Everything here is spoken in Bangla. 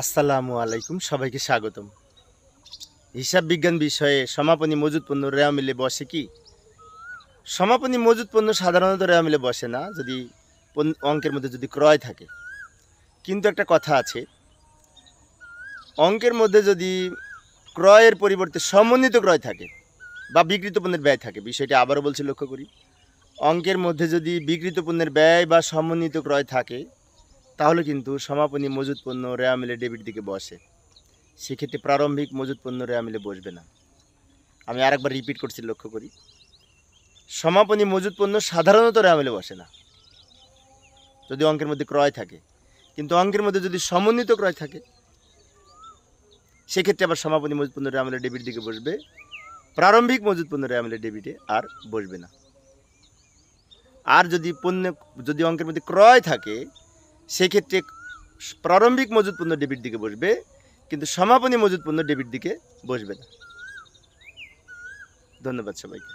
আসসালামু আলাইকুম, সবাইকে স্বাগতম। হিসাব বিজ্ঞান বিষয়ে সমাপনী মজুদ পণ্য রেওয়া মিলে বসে কি? সমাপনী মজুদ পণ্য সাধারণত রেওয়া মিলে বসে না যদি অঙ্কের মধ্যে যদি ক্রয় থাকে। কিন্তু একটা কথা আছে, অঙ্কের মধ্যে যদি ক্রয়ের পরিবর্তে সমন্বিত ক্রয় থাকে বা বিক্রিত পণ্যের ব্যয় থাকে, বিষয়টি আবারও বলছি, লক্ষ্য করি। অঙ্কের মধ্যে যদি বিক্রিত পণ্যের ব্যয় বা সমন্বিত ক্রয় থাকে, তাহলে কিন্তু সমাপনী মজুদ পণ্য রেওয়া মিলে ডেবিট দিকে বসে। সেক্ষেত্রে প্রারম্ভিক মজুদ পণ্য রেওয়া মিলে বসবে না। আমি আরেকবার রিপিট করছি, লক্ষ্য করি। সমাপনী মজুদ পণ্য সাধারণত রেওয়া মিলে বসে না যদি অঙ্কের মধ্যে ক্রয় থাকে, কিন্তু অঙ্কের মধ্যে যদি সমন্বিত ক্রয় থাকে, সেক্ষেত্রে আবার সমাপনী মজুদ পণ্য রেওয়া মিলে ডেবিট দিকে বসবে। প্রারম্ভিক মজুদ পণ্য রেওয়া মিলে ডেবিটে আর বসবে না। আর যদি অঙ্কের মধ্যে ক্রয় থাকে, সেক্ষেত্রে প্রারম্ভিক মজুদ পণ্য ডেবিট দিকে বসবে, কিন্তু সমাপনী মজুদ পণ্য ডেবিট দিকে বসবে না। ধন্যবাদ সবাইকে।